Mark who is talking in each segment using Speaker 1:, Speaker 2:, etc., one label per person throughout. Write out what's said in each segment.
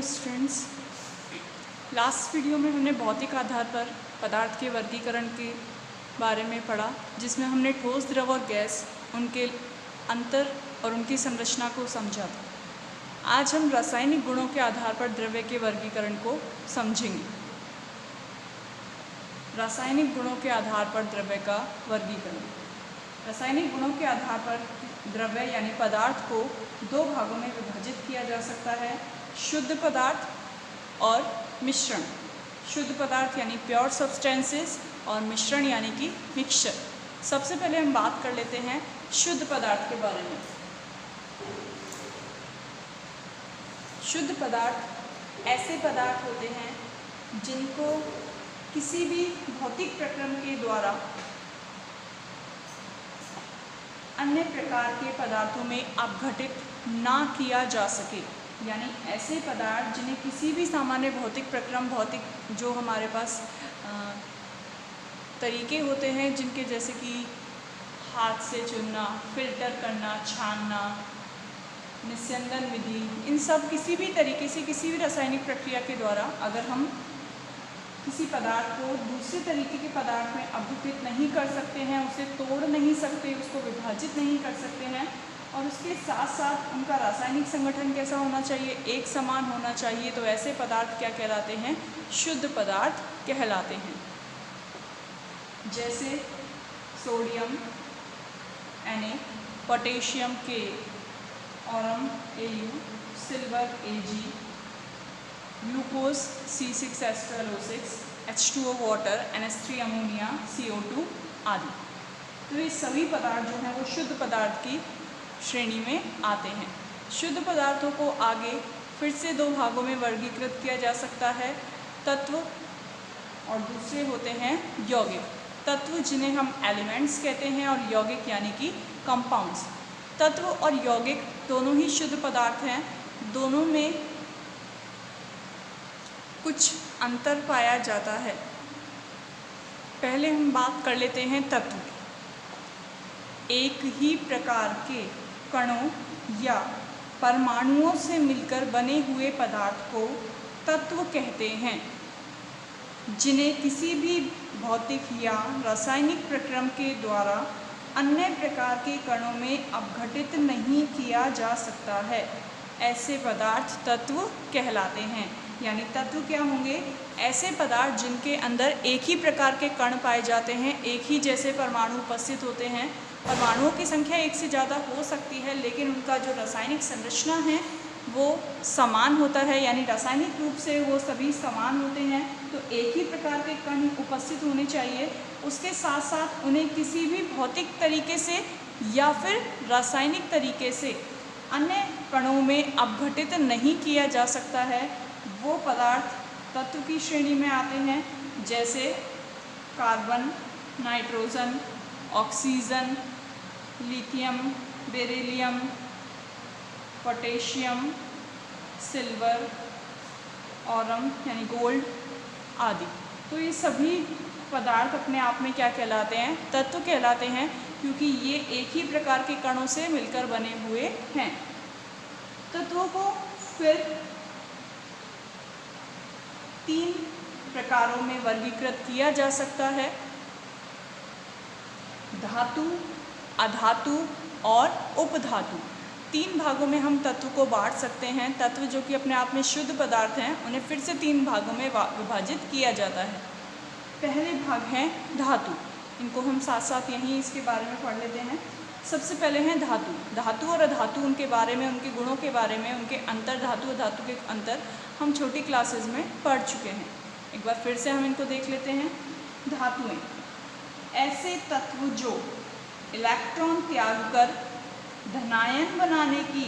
Speaker 1: Students, last video में हमने भौतिक आधार पर पदार्थ के वर्गीकरण के बारे में पढ़ा, जिसमें हमने ठोस, द्रव और गैस, उनके अंतर और उनकी संरचना को समझा था। आज हम रासायनिक गुणों के आधार पर द्रव्य के वर्गीकरण को समझेंगे। रासायनिक गुणों के आधार पर द्रव्य का वर्गीकरण। रासायनिक गुणों के आधार पर द्रव्य यानी पदार्थ को दो भागों में विभाजित किया जा सकता है, शुद्ध पदार्थ और मिश्रण। शुद्ध पदार्थ यानी प्योर सब्सटेंसेस और मिश्रण यानी कि मिक्सचर। सबसे पहले हम बात कर लेते हैं शुद्ध पदार्थ के बारे में। शुद्ध पदार्थ ऐसे पदार्थ होते हैं जिनको किसी भी भौतिक प्रक्रम के द्वारा अन्य प्रकार के पदार्थों में अपघटित ना किया जा सके, यानी ऐसे पदार्थ जिन्हें किसी भी सामान्य भौतिक प्रक्रम, भौतिक जो हमारे पास तरीके होते हैं जिनके, जैसे कि हाथ से चुनना, फिल्टर करना, छानना, निस्यंदन विधि, इन सब किसी भी तरीके से किसी भी रासायनिक प्रक्रिया के द्वारा अगर हम किसी पदार्थ को दूसरे तरीके के पदार्थ में अपघटित नहीं कर सकते हैं, उसे तोड़ नहीं सकते, उसको विभाजित नहीं कर सकते हैं, और उसके साथ साथ उनका रासायनिक संगठन कैसा होना चाहिए, एक समान होना चाहिए, तो ऐसे पदार्थ क्या कहलाते हैं? शुद्ध पदार्थ कहलाते हैं। जैसे sodium Na, potassium K, Aurum Au, silver Ag, glucose C6H12O6, H2O water, NH3 ammonia, CO2 आदि। तो ये सभी पदार्थ जो हैं वो शुद्ध पदार्थ की श्रेणी में आते हैं। शुद्ध पदार्थों को आगे फिर से दो भागों में वर्गीकृत किया जा सकता है, तत्व और दूसरे होते हैं यौगिक। तत्व जिन्हें हम एलिमेंट्स कहते हैं और यौगिक यानी कि कंपाउंड्स। तत्व और यौगिक दोनों ही शुद्ध पदार्थ हैं। दोनों में कुछ अंतर पाया जाता है। पहले हम बात कर लेते हैं तत्व। एक ही प्रकार के कणों या परमाणुओं से मिलकर बने हुए पदार्थ को तत्व कहते हैं, जिन्हें किसी भी भौतिक या रासायनिक प्रक्रम के द्वारा अन्य प्रकार के कणों में अपघटित नहीं किया जा सकता है। ऐसे पदार्थ तत्व कहलाते हैं। यानी तत्व क्या होंगे? ऐसे पदार्थ जिनके अंदर एक ही प्रकार के कण पाए जाते हैं, एक ही जैसे परमाणु उपस्थित होते हैं। परमाणुओं की संख्या एक से ज़्यादा हो सकती है, लेकिन उनका जो रासायनिक संरचना है वो समान होता है, यानी रासायनिक रूप से वो सभी समान होते हैं। तो एक ही प्रकार के कण उपस्थित होने चाहिए। उसके साथ साथ उन्हें किसी भी भौतिक तरीके से या फिर रासायनिक तरीके से अन्य कणों में अपघटित नहीं किया जा सकता है। वो पदार्थ तत्व की श्रेणी में आते हैं, जैसे carbon, nitrogen, oxygen, lithium, beryllium, potassium, silver, Aurum यानी गोल्ड आदि। तो ये सभी पदार्थ अपने आप में क्या कहलाते हैं? तत्व कहलाते हैं, क्योंकि ये एक ही प्रकार के कणों से मिलकर बने हुए हैं। तत्वों को फिर तीन प्रकारों में वर्गीकृत किया जा सकता है: धातु, अधातु और उपधातु। तीन भागों में हम तत्व को बांट सकते हैं। तत्व जो कि अपने आप में शुद्ध पदार्थ हैं, उन्हें फिर से तीन भागों में विभाजित किया जाता है। पहले भाग हैं धातु। इनको हम साथ साथ यहीं इसके बारे में पढ़ लेते हैं। सबसे पहले हैं धातु। धातु और अधातु, उनके बारे में, उनके गुणों के बारे में, उनके अंतर, धातु और धातु के अंतर हम छोटी क्लासेस में पढ़ चुके हैं। एक बार फिर से हम इनको देख लेते हैं। धातुएं ऐसे तत्व जो इलेक्ट्रॉन त्याग कर धनायन बनाने की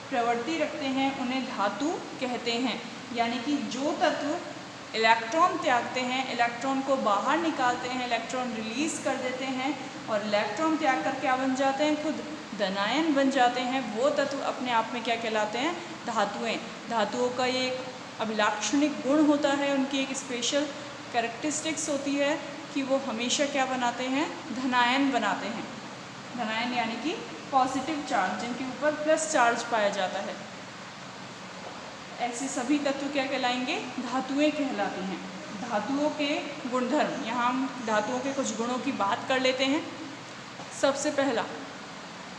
Speaker 1: प्रवृत्ति रखते हैं, उन्हें धातु कहते हैं। यानी कि जो तत्व इलेक्ट्रॉन त्यागते हैं, इलेक्ट्रॉन को बाहर निकालते हैं, इलेक्ट्रॉन रिलीज़ कर देते हैं और इलेक्ट्रॉन त्याग कर क्या बन जाते हैं? खुद धनायन बन जाते हैं। वो तत्व अपने आप में क्या कहलाते हैं? धातुएं। धातुओं का ये एक अभिलाक्षणिक गुण होता है, उनकी एक स्पेशल कैरेक्टरिस्टिक्स होती है कि वो हमेशा क्या बनाते हैं? धनायन बनाते हैं। धनायन यानी कि पॉजिटिव चार्ज, जिनके ऊपर प्लस चार्ज पाया जाता है। ऐसे सभी तत्व क्या कहलाएंगे? धातुएं कहलाती हैं। धातुओं के गुणधर्म, यहाँ हम धातुओं के कुछ गुणों की बात कर लेते हैं। सबसे पहला,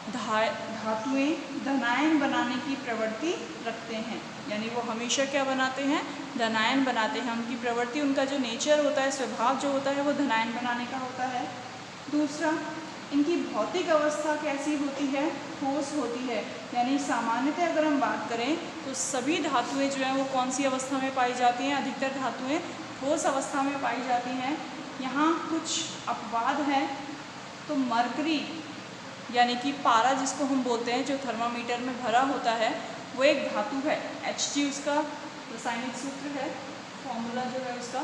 Speaker 1: धातुएं धनायन बनाने की प्रवृत्ति रखते हैं, यानी वो हमेशा क्या बनाते हैं? धनायन बनाते हैं। उनकी प्रवृत्ति, उनका जो नेचर होता है, स्वभाव जो होता है, वो धनायन बनाने का होता है। दूसरा, इनकी भौतिक अवस्था कैसी होती है? ठोस होती है। यानी सामान्यतः अगर हम बात करें तो सभी धातुएं जो हैं वो कौन सी अवस्था में पाई जाती हैं? अधिकतर धातुएं ठोस अवस्था में पाई जाती हैं। यहाँ कुछ अपवाद हैं। तो मरकरी यानी कि पारा जिसको हम बोलते हैं, जो थर्मामीटर में भरा होता है, वो एक धातु है। Hg उसका रासायनिक सूत्र है, फॉर्मूला जो है उसका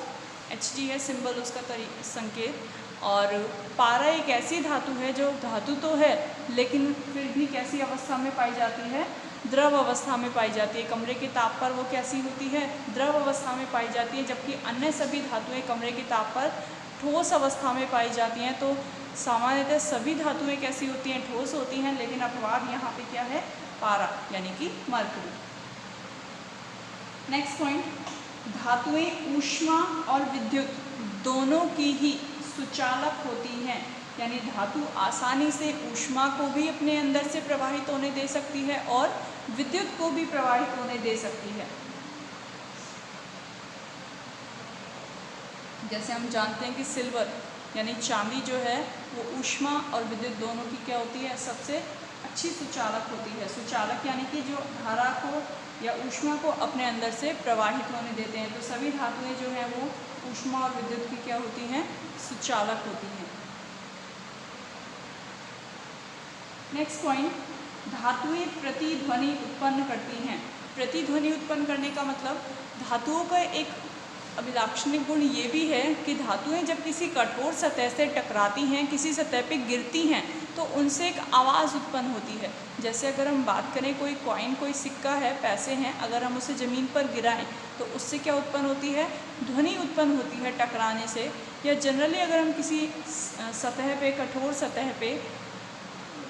Speaker 1: Hg है, सिंबल उसका संकेत। और पारा एक ऐसी धातु है जो धातु तो है लेकिन फिर भी कैसी अवस्था में पाई जाती है? द्रव अवस्था में पाई जाती है। कमरे के ताप पर वो कैसी होती है? द्रव अवस्था में पाई जाती है। जबकि अन्य सभी धातुएं कमरे के ताप पर ठोस अवस्था में पाई जाती हैं। तो सामान्यतः सभी धातुएं कैसी होती हैं? ठोस होती हैं। लेकिन अपवाद यहाँ पे क्या है? पारा यानी कि मरकरी। नेक्स्ट पॉइंट, धातुएं ऊष्मा और विद्युत दोनों की ही सुचालक होती हैं। यानी धातु आसानी से ऊष्मा को भी अपने अंदर से प्रवाहित होने दे सकती है और विद्युत को भी प्रवाहित होने दे सकती है। जैसे हम जानते हैं कि सिल्वर यानी चांदी जो है वो ऊष्मा और विद्युत दोनों की क्या होती है? सबसे अच्छी सुचालक होती है। सुचालक यानी कि जो धारा को या ऊष्मा को अपने अंदर से प्रवाहित होने देते हैं। तो सभी धातुएं जो हैं वो ऊष्मा और विद्युत की क्या होती हैं? सुचालक होती हैं। नेक्स्ट पॉइंट, धातुएं प्रतिध्वनि उत्पन्न करती हैं। प्रतिध्वनि उत्पन्न करने का मतलब, धातुओं का एक अभिलाक्षणिक गुण ये भी है कि धातुएं जब किसी कठोर सतह से टकराती हैं, किसी सतह पे गिरती हैं, तो उनसे एक आवाज़ उत्पन्न होती है। जैसे अगर हम बात करें, कोई कॉइन, कोई सिक्का है, पैसे हैं, अगर हम उसे ज़मीन पर गिराएं तो उससे क्या उत्पन्न होती है? ध्वनि उत्पन्न होती है टकराने से। या जनरली अगर हम किसी सतह पे, कठोर सतह पे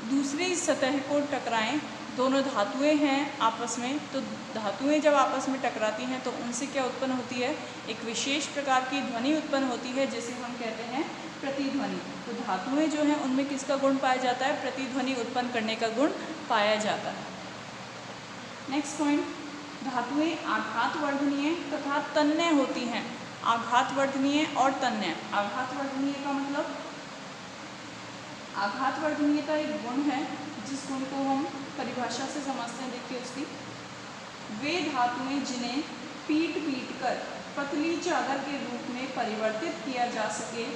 Speaker 1: दूसरी सतह को टकराएं, दोनों धातुएं हैं आपस में, तो धातुएं जब आपस में टकराती हैं तो उनसे क्या उत्पन्न होती है? एक विशेष प्रकार की ध्वनि उत्पन्न होती है, जिसे हम कहते हैं प्रतिध्वनि। तो धातुएं जो हैं उनमें किसका गुण पाया जाता है? प्रतिध्वनि उत्पन्न करने का गुण पाया जाता है। नेक्स्ट पॉइंट, धातुएं आघातवर्धनीय तथा तन्य होती हैं। आघातवर्धनीय और तन्य। आघातवर्धनीय का मतलब, आघातवर्धनीयता एक गुण है जिस गुण को हम परिभाषा से समझते हैं। देखिए उसकी, वे धातुएं जिन्हें पीट कर पतली चादर के रूप में परिवर्तित किया जा सके,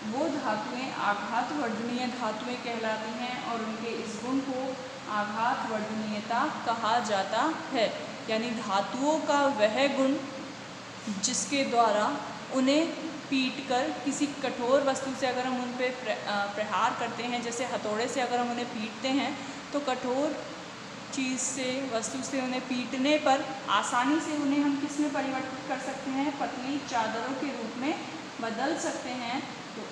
Speaker 1: वो धातुएं आघातवर्धनीय धातुएं कहलाती हैं और उनके इस गुण को आघातवर्धनीयता कहा जाता है। यानी धातुओं का वह गुण जिसके द्वारा उन्हें पीटकर, किसी कठोर वस्तु से अगर हम उन पर प्रहार करते हैं, जैसे हथौड़े से अगर हम उन्हें पीटते हैं, तो कठोर चीज़ से, वस्तु से उन्हें पीटने पर आसानी से उन्हें हम किस में परिवर्तित कर सकते हैं? पतली चादरों के रूप में बदल सकते हैं। तो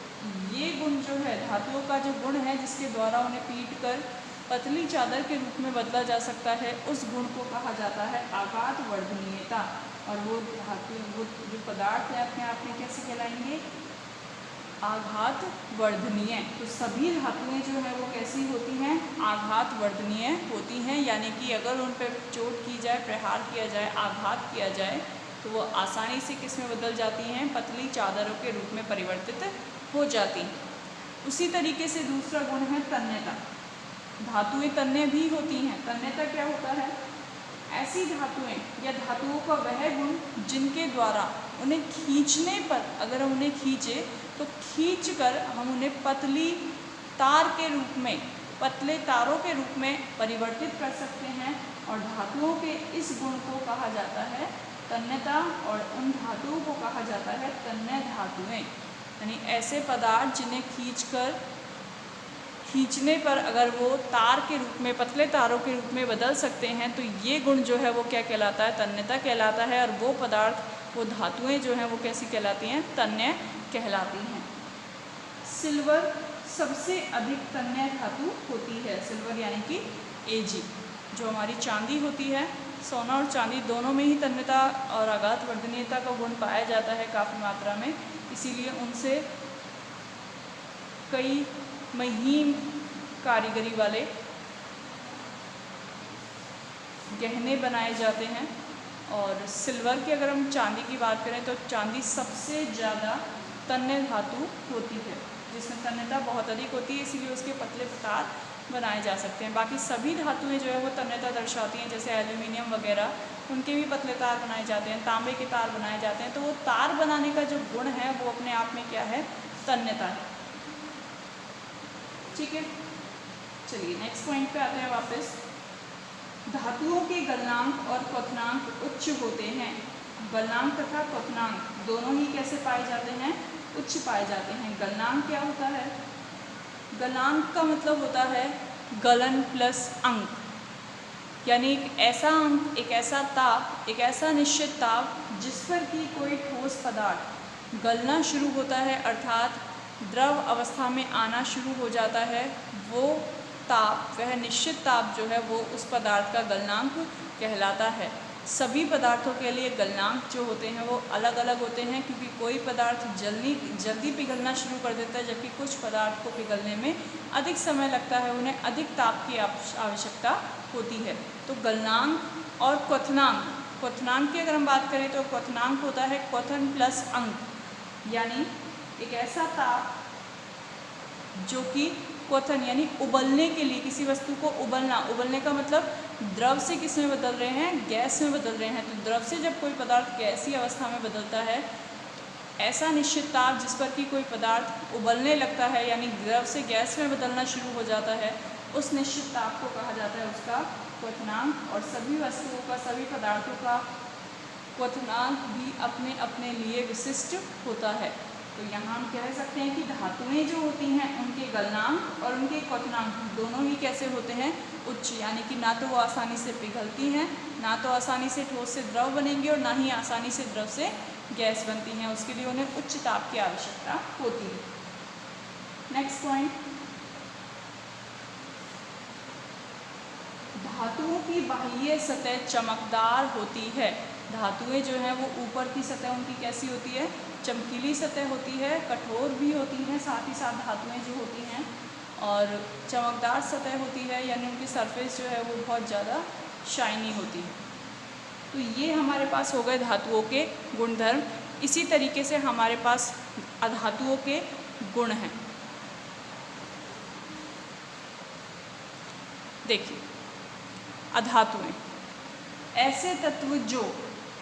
Speaker 1: ये गुण जो है, धातुओं का जो गुण है जिसके द्वारा उन्हें पीटकर पतली चादर के रूप में बदला जा सकता है, उस गुण को कहा जाता है आघातवर्धनीयता। और वो धातु, वो जो पदार्थ है अपने आप में कैसे कहलाएंगे? आघातवर्धनीय। तो सभी धातुएं जो है वो कैसी होती हैं? आघातवर्धनीय होती हैं। यानी कि अगर उन पर चोट की जाए, प्रहार किया जाए, आघात किया जाए, तो वो आसानी से किस में बदल जाती हैं? पतली चादरों के रूप में परिवर्तित हो जाती हैं। उसी तरीके से दूसरा गुण है तन्यता। धातुएं तन्य भी होती हैं। तन्यता क्या होता है? ऐसी धातुएं या धातुओं का वह गुण जिनके द्वारा उन्हें खींचने पर, अगर हम उन्हें खींचे तो खींचकर हम उन्हें पतली तार के रूप में, पतले तारों के रूप में परिवर्तित कर सकते हैं। और धातुओं के इस गुण को कहा जाता है तन्यता, और उन धातुओं को कहा जाता है तन्य धातुएं। यानी ऐसे पदार्थ जिन्हें खींचने पर अगर वो तार के रूप में, पतले तारों के रूप में बदल सकते हैं, तो ये गुण जो है वो क्या कहलाता है? तन्यता कहलाता है। और वो पदार्थ, वो धातुएं जो हैं वो कैसी कहलाती हैं? तन्य कहलाती हैं। सिल्वर सबसे अधिक तन्य धातु होती है। सिल्वर यानी कि Ag, जो हमारी चांदी होती है, सोना और चांदी दोनों में ही तन्यता और आघात वर्धनीयता का गुण पाया जाता है काफ़ी मात्रा में, इसीलिए उनसे कई महीन कारीगरी वाले गहने बनाए जाते हैं। और सिल्वर की अगर हम चांदी की बात करें तो चांदी सबसे ज़्यादा तन्य धातु होती है, जिसमें तन्यता बहुत अधिक होती है, इसीलिए उसके पतले तार बनाए जा सकते हैं। बाकी सभी धातुएं जो है वो तन्यता दर्शाती हैं, जैसे एल्यूमिनियम वगैरह, उनके भी पतले तार बनाए जाते हैं, तांबे के तार बनाए जाते हैं। तो वो तार बनाने का जो गुण है वो अपने आप में क्या है, तन्यता है। ठीक है, चलिए नेक्स्ट पॉइंट पे आते हैं वापस। धातुओं के गलनांक और क्वथनांक उच्च होते हैं। गलनांक तथा क्वथनांक दोनों ही कैसे पाए जाते हैं, उच्च पाए जाते हैं। गलनांक क्या होता है, गलनांक का मतलब होता है गलन प्लस अंक, यानी एक ऐसा अंक, एक ऐसा ताप, एक ऐसा निश्चित ताप जिस पर कि कोई ठोस पदार्थ गलना शुरू होता है, अर्थात द्रव अवस्था में आना शुरू हो जाता है, वो ताप, वह निश्चित ताप जो है वो उस पदार्थ का गलनांक कहलाता है। सभी पदार्थों के लिए गलनांक जो होते हैं वो अलग अलग होते हैं, क्योंकि कोई पदार्थ जल्दी पिघलना शुरू कर देता है, जबकि कुछ पदार्थ को पिघलने में अधिक समय लगता है, उन्हें अधिक ताप की आवश्यकता होती है। तो गलनांक और क्वथनांक, क्वथनांक की अगर हम बात करें तो क्वथनांक होता है क्वथन प्लस अंक, यानी एक ऐसा ताप जो कि क्वथन यानी उबलने के लिए, किसी वस्तु को उबलना, उबलने का मतलब द्रव से किस में बदल रहे हैं, गैस में बदल रहे हैं। तो द्रव से जब कोई पदार्थ गैसीय अवस्था में बदलता है, ऐसा निश्चित ताप जिस पर कि कोई पदार्थ उबलने लगता है, यानी द्रव से गैस में बदलना शुरू हो जाता है, उस निश्चित ताप को कहा जाता है उसका क्वथनांक। और सभी वस्तुओं का, सभी पदार्थों का क्वथनांक भी अपने अपने लिए विशिष्ट होता है। तो यहाँ हम कह सकते हैं कि धातुएं जो होती हैं उनके गलनांक और उनके क्वथनांक दोनों ही कैसे होते हैं, उच्च, यानी कि ना तो वो आसानी से पिघलती हैं, ना तो आसानी से ठोस से द्रव बनेंगी, और ना ही आसानी से द्रव से गैस बनती हैं। उसके लिए उन्हें उच्च ताप की आवश्यकता होती है। नेक्स्ट पॉइंट, धातुओं की बाह्य सतह चमकदार होती है। धातुएं जो हैं वो ऊपर की सतह उनकी कैसी होती है, चमकीली सतह होती है, कठोर भी होती हैं, साथ ही साथ धातुएं जो होती हैं, और चमकदार सतह होती है, यानी उनकी सरफेस जो है वो बहुत ज़्यादा शाइनी होती है। तो ये हमारे पास हो गए धातुओं के गुणधर्म। इसी तरीके से हमारे पास अधातुओं के गुण हैं। देखिए, अधातुएं ऐसे तत्व जो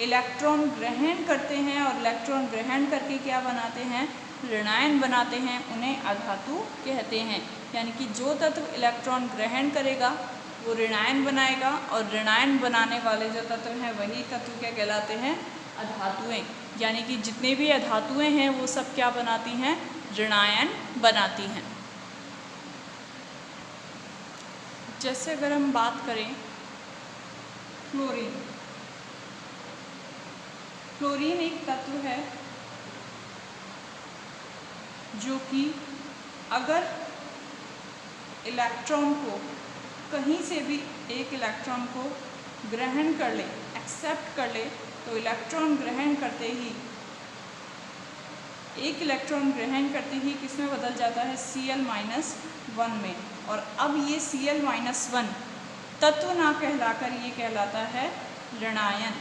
Speaker 1: इलेक्ट्रॉन ग्रहण करते हैं और इलेक्ट्रॉन ग्रहण करके क्या बनाते हैं, ऋणायन बनाते हैं, उन्हें अधातु कहते हैं। यानी कि जो तत्व इलेक्ट्रॉन ग्रहण करेगा वो ऋणायन बनाएगा, और ऋणायन बनाने वाले जो तत्व हैं वही तत्व क्या कहलाते हैं, अधातुएं। यानी कि जितने भी अधातुएं हैं वो सब क्या बनाती हैं, ऋणायन बनाती हैं। जैसे अगर हम बात करें फ्लोरीन, फ्लोरीन एक तत्व है जो कि अगर इलेक्ट्रॉन को, कहीं से भी एक इलेक्ट्रॉन को ग्रहण कर ले, एक्सेप्ट कर ले, तो इलेक्ट्रॉन ग्रहण करते ही, एक इलेक्ट्रॉन ग्रहण करते ही किस में बदल जाता है, Cl-1 में। और अब ये Cl-1 तत्व ना कहलाकर ये कहलाता है ऋणायन,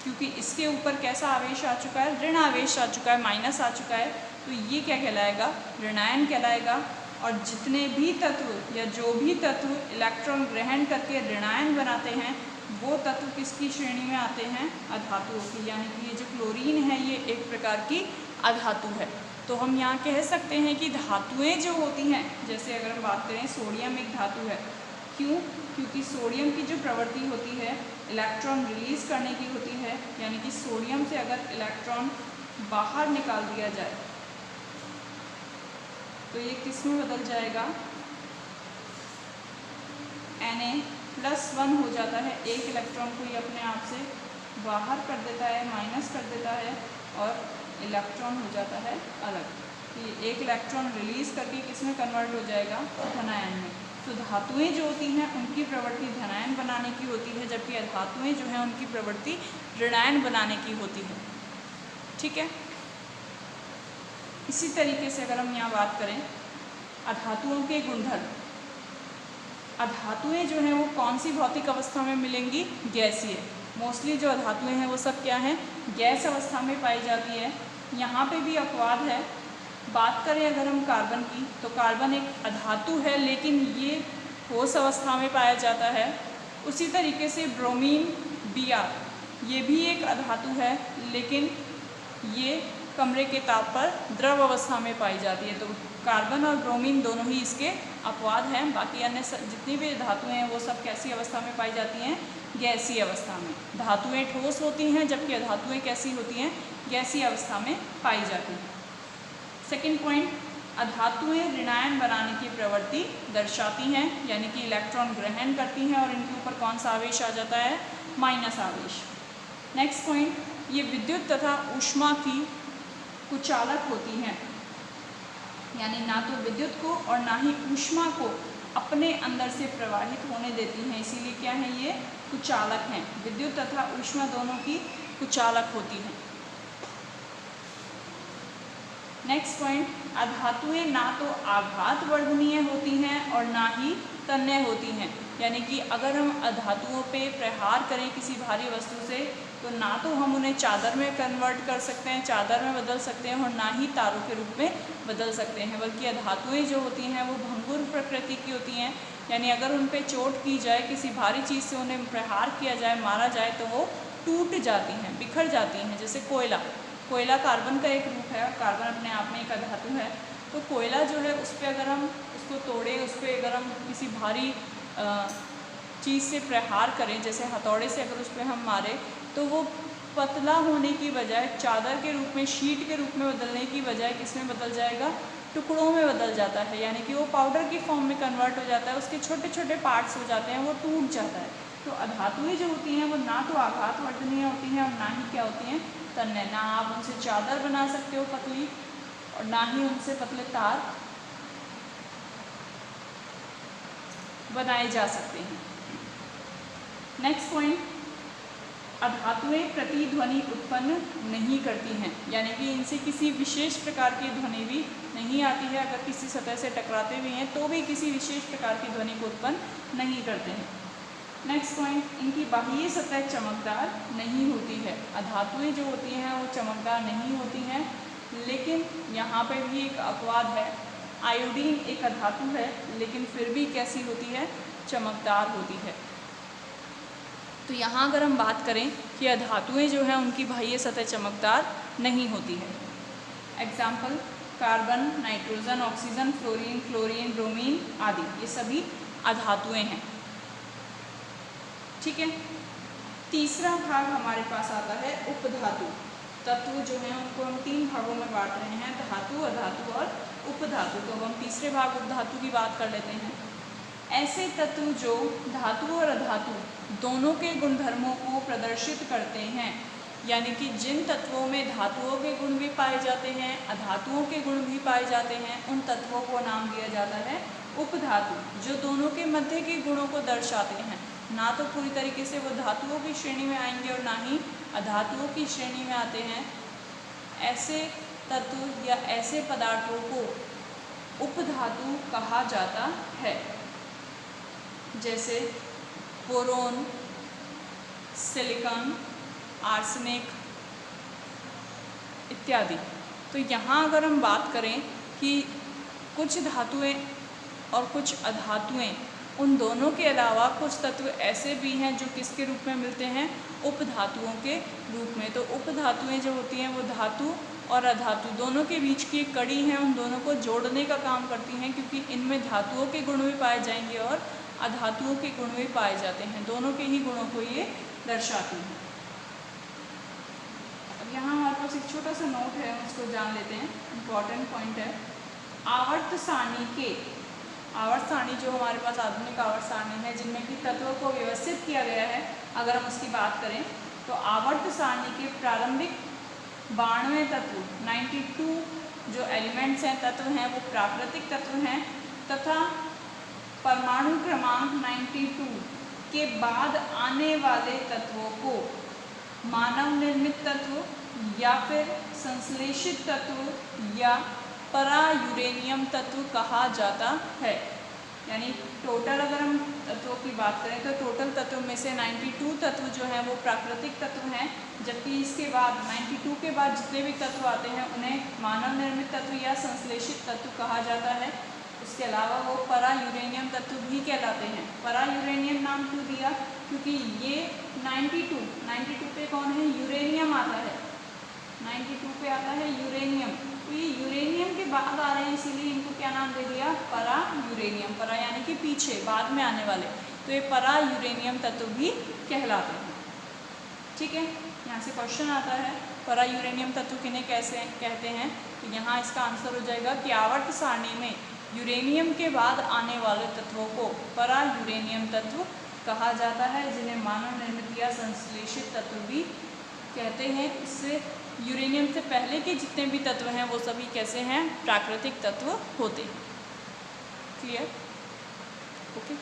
Speaker 1: क्योंकि इसके ऊपर कैसा आवेश आ चुका है, ऋण आवेश आ चुका है, माइनस आ चुका है, तो ये क्या कहलाएगा, ऋणायन कहलाएगा। और जितने भी तत्व या जो भी तत्व इलेक्ट्रॉन ग्रहण करके ऋणायन बनाते हैं वो तत्व किसकी श्रेणी में आते हैं, अधातुओं की। यानी कि ये जो क्लोरीन है ये एक प्रकार की अधातु है। तो हम यहाँ कह सकते हैं कि धातुएं जो होती हैं, जैसे अगर हम बात करें सोडियम एक धातु है, क्यों, क्योंकि सोडियम की जो प्रवृत्ति होती है इलेक्ट्रॉन रिलीज़ करने की होती है, यानी कि सोडियम से अगर इलेक्ट्रॉन बाहर निकाल दिया जाए तो ये किस में बदल जाएगा, Na+1 हो जाता है। एक इलेक्ट्रॉन को ये अपने आप से बाहर कर देता है, माइनस कर देता है, और इलेक्ट्रॉन हो जाता है अलग। ये एक इलेक्ट्रॉन रिलीज़ करके किस में कन्वर्ट हो जाएगा, धनायन में। तो धातुएं जो होती हैं उनकी प्रवृत्ति धनायन बनाने की होती है, जबकि अधातुएं जो हैं उनकी प्रवृत्ति ऋणायन बनाने की होती है। ठीक है। इसी तरीके से अगर हम यहाँ बात करें अधातुओं के गुणधर्म, अधातुएं जो हैं वो कौन सी भौतिक अवस्था में मिलेंगी? गैसीय। मोस्टली जो अधातुएं हैं वो सब क्या हैं? गैस अवस्था में पाई जाती है। यहाँ पे भी अपवाद है। बात करें अगर हम कार्बन की, तो कार्बन एक अधातु है लेकिन ये ठोस अवस्था में पाया जाता है। उसी तरीके से ब्रोमीन Br ये भी एक अधातु है लेकिन ये कमरे के ताप पर द्रव अवस्था में पाई जाती है। तो कार्बन और ब्रोमीन दोनों ही इसके अपवाद हैं। बाकी अन्य जितनी भी धातुएं हैं वो सब कैसी अवस्था में पाई जाती हैं? गैसीय अवस्था में। धातुएं ठोस होती हैं जबकि अधातुएं कैसी होती हैं? गैसीय अवस्था में पाई जाती हैं। सेकंड पॉइंट, अधातुएं ऋणायन बनाने की प्रवृत्ति दर्शाती हैं, यानी कि इलेक्ट्रॉन ग्रहण करती हैं और इनके ऊपर कौन सा आवेश आ जाता है? माइनस आवेश। नेक्स्ट पॉइंट, ये विद्युत तथा ऊष्मा की कुचालक होती हैं, यानी ना तो विद्युत को और ना ही ऊष्मा को अपने अंदर से प्रवाहित होने देती हैं, इसीलिए क्या है? ये कुचालक हैं। विद्युत तथा ऊष्मा दोनों की कुचालक होती हैं। नेक्स्ट पॉइंट, अधातुएं ना तो आघात वर्धनीय होती हैं और ना ही तन्य होती हैं, यानी कि अगर हम अधातुओं पे प्रहार करें किसी भारी वस्तु से तो ना तो हम उन्हें चादर में कन्वर्ट कर सकते हैं, चादर में बदल सकते हैं, और ना ही तारों के रूप में बदल सकते हैं, बल्कि अधातुएं जो होती हैं वो भंगुर प्रकृति की होती हैं, यानी अगर उन पे चोट की जाए, किसी भारी चीज़ से उन्हें प्रहार किया जाए, मारा जाए तो वो टूट जाती हैं, बिखर जाती हैं। जैसे कोयला, कोयला कार्बन का एक रूप है और कार्बन अपने आप में एक अधातु है। तो कोयला जो है उस पर अगर हम उसको तोड़ें, उस पर अगर हम किसी भारी चीज़ से प्रहार करें, जैसे हथौड़े से अगर उस पर हम मारें, तो वो पतला होने की बजाय चादर के रूप में, शीट के रूप में बदलने की बजाय किस में बदल जाएगा? टुकड़ों में बदल जाता है, यानी कि वो पाउडर की फॉर्म में कन्वर्ट हो जाता है, उसके छोटे छोटे पार्ट्स हो जाते हैं, वो टूट जाता है। तो अधातुएं जो होती हैं वो ना तो आघात वर्धनीय होती हैं और ना ही क्या होती हैं? तन्य। ना आप उनसे चादर बना सकते हो पतली और ना ही उनसे पतले तार बनाए जा सकते हैं। नेक्स्ट पॉइंट, अधातुएं प्रतिध्वनि उत्पन्न नहीं करती हैं, यानी कि इनसे किसी विशेष प्रकार की ध्वनि भी नहीं आती है। अगर किसी सतह से टकराते भी हैं तो भी किसी विशेष प्रकार की ध्वनि को उत्पन्न नहीं करते हैं। नेक्स्ट पॉइंट, इनकी बाह्य सतह चमकदार नहीं होती है। अधातुएं जो होती हैं वो चमकदार नहीं होती हैं, लेकिन यहाँ पर भी एक अपवाद है। आयोडीन एक अधातु है लेकिन फिर भी कैसी होती है? चमकदार होती है। तो यहाँ अगर हम बात करें कि अधातुएं जो हैं उनकी बाह्य सतह चमकदार नहीं होती है। Example, carbon, nitrogen, oxygen, fluorine, chlorine, bromine आदि, ये सभी अधातुएं हैं। ठीक है। तीसरा भाग हमारे पास आता है उपधातु। तत्व जो हैं उनको हम 3 भागों में बांट रहे हैं, धातु, अधातु और उपधातु। तो हम तीसरे भाग उपधातु की बात कर लेते हैं। ऐसे तत्व जो धातु और अधातु दोनों के गुणधर्मों को प्रदर्शित करते हैं, यानी कि जिन तत्वों में धातुओं के गुण भी पाए जाते हैं, अधातुओं के गुण भी पाए जाते हैं, उन तत्वों को नाम दिया जाता है उपधातु, जो दोनों के मध्य के गुणों को दर्शाते हैं। ना तो पूरी तरीके से वो धातुओं की श्रेणी में आएंगे और ना ही अधातुओं की श्रेणी में आते हैं। ऐसे तत्व या ऐसे पदार्थों को उपधातु कहा जाता है, जैसे बोरोन, सिलिकॉन, आर्सेनिक इत्यादि। तो यहाँ अगर हम बात करें कि कुछ धातुएं और कुछ अधातुएं, उन दोनों के अलावा कुछ तत्व ऐसे भी हैं जो किसके रूप में मिलते हैं? उपधातुओं के रूप में। तो उपधातुएं जो होती हैं वो धातु और अधातु दोनों के बीच की एक कड़ी है, उन दोनों को जोड़ने का काम करती हैं, क्योंकि इनमें धातुओं के गुण भी पाए जाएंगे और अधातुओं के गुण भी पाए जाते हैं। दोनों के ही गुणों को ये दर्शाती हैं। अब यहाँ हमारे पास एक छोटा सा नोट है, उसको जान लेते हैं। इम्पॉर्टेंट पॉइंट है, आवर्त सारणी के, आवर्त सारणी जो हमारे पास आधुनिक आवर्त सारणी है जिनमें कि तत्वों को व्यवस्थित किया गया है, अगर हम उसकी बात करें तो आवर्त सारणी के प्रारंभिक 92 तत्व, 92 जो एलिमेंट्स हैं, तत्व हैं, वो प्राकृतिक तत्व हैं, तथा परमाणु क्रमांक 92 के बाद आने वाले तत्वों को मानव निर्मित तत्व या फिर संश्लेषित तत्व या परा यूरेनियम तत्व कहा जाता है। यानी टोटल अगर हम तत्वों की बात करें तो टोटल तत्व में से 92 तत्व जो हैं वो प्राकृतिक तत्व हैं, जबकि इसके बाद 92 के बाद जितने भी तत्व आते हैं उन्हें मानव निर्मित तत्व या संश्लेषित तत्व कहा जाता है। उसके अलावा वो परा यूरेनियम तत्व भी कहलाते हैं। परा यूरेनियम नाम क्यों दिया? क्योंकि ये 92 पे कौन है? यूरेनियम आता है। 92 पे आता है यूरेनियम, तो ये यूरेनियम के बाद आ रहे हैं, इसीलिए इनको क्या नाम दे दिया? परा यूरेनियम। परा यानी कि पीछे, बाद में आने वाले, तो ये परा यूरेनियम तत्व भी कहलाते हैं। ठीक है, यहाँ से क्वेश्चन आता है परा यूरेनियम तत्व किन्हें कैसे कहते हैं? तो यहाँ इसका आंसर हो जाएगा कि आवर्त सारणी में यूरेनियम के बाद आने वाले तत्वों को परा यूरेनियम तत्व कहा जाता है, जिन्हें मानव निर्मित या संश्लेषित तत्व भी कहते हैं। इससे यूरेनियम से पहले के जितने भी तत्व हैं वो सभी कैसे हैं? प्राकृतिक तत्व होते हैं। क्लियर? ओके।